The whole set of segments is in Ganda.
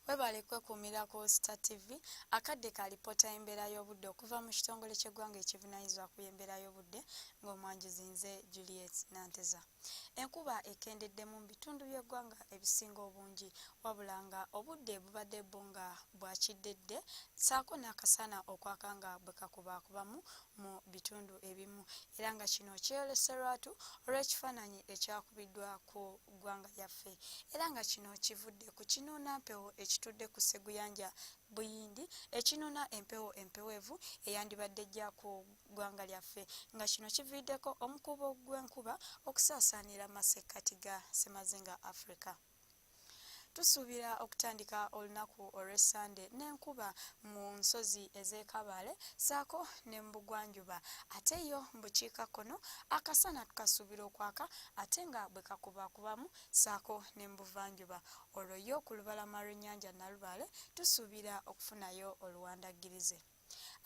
Webale kwekuumira ku Star TV akadde ka lipoota y'embeera y'obudde okuva mu kitongole ky'eggwanga ekivunaanyizibwa ku y'embeera y'obudde ng'omwanjuzi nze Juliet Nanteza. Enkuba ekendedde mu bitundu by'eggwanga ebisinga obungi wabula nga obudde bubadde bwo nga bwakiddedde ssaako n'akasana okwaka nga bwe kakubaakubamu mu bitundu ebimu era nga kino kyeyolese lwatu olw'ekifaananyi ekyakubiddwa ku ggwanga lyaffe era nga kino kivudde ku kinuuna mpewo ekitudde ku Sseguyanja Buyindi ekinuuna empewo empeweevu eyandibadde ejja ku ggwanga lyaffe nga kino kiviiddeko omukuubo gw'enkuba okusaasaanira masekkati ga Ssemazinga Africa. Tusuubira okutandika olunaku olw'Essande n'enkuba mu nsozi ez'e Kabale ssaako ne mu bugwanjuba ate yo mu bukiikakkono akasana tukasuubira okwaka ate nga bwe kakubaakubamu ssaako ne mu buvanjuba. Olwo yo ku lubalama lw'ennyanja Nalubaale tusuubira okufunayo oluwandaggirize.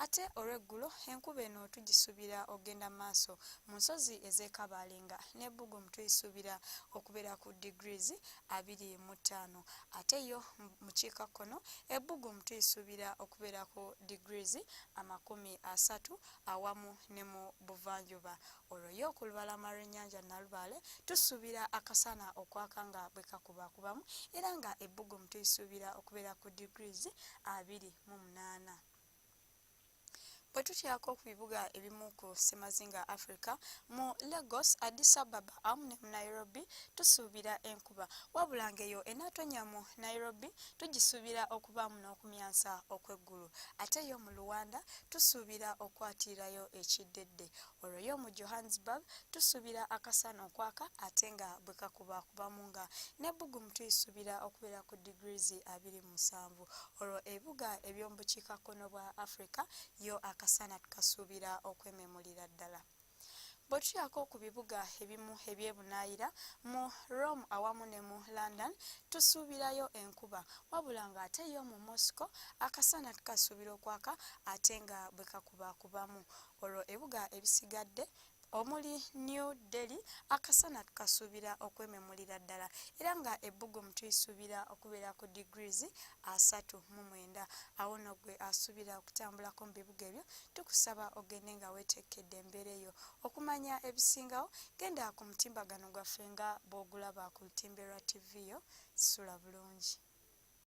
Ate olw'eggulo enkuba eno tugisuubira okgenda maaso mu nsozi ez'e Kabale nga n'ebbugumu tuyisuubira okubeera ku degrees 25 ate yo mu kiikakkono ebbugumu tuyisuubira okubeera ku degrees 30 awamu ne mu buvanjuba. Olwo yo ku lubalama lw'ennyanja Nalubaale tusuubira akasana okwaka nga bwe kakubaakubamu era nga ebbugumu tuyisuubira okubeera ku degrees 28. Bwe tutyako ku bibuga ebimu ku Ssemazinga Africa mu Lagos, Addis Ababa awamu ne mu Nairobi tusuubira enkuba wabula ng'eyo enaatonya mu Nairobi tugisuubira okubaamu n'okumyansa okw'eggulu ate yo mu Luwanda tusuubira okwatirirayo ekiddedde. Olwo yo mu Johannesburg tusuubira akasana okwaka ate nga bwe kakubaakubamu nga n'ebbugumu tuyisuubira okubeera ku degrees 27. Olwo ebibuga eby'omu bukiikakkono bwa Africa yo akasana tukasuubira okwememulira ddala. Bwe tutyako ku bibuga ebimu ebyebunaayira mu Rome awamu ne mu London tusuubirayo enkuba wabula nga ate yo mu Moscow akasana tukasuubira okwaka ate nga bwe kakubaakubamu. Olwo ebibuga ebisigadde omuli New Delhi akasana tukasuubira okwememulira ddala era nga ebbugumu tuyisuubira okubeera ku degrees 39. Awo nno gwe asuubira okutambulako mu bibuga ebyo tukusaba ogende nga weetekkedde embeera eyo okumanya ebisingawo genda ku mutimbagano gwaffe nga bw'ogulaba ku lutimbe lwa TV yo sula bulungi.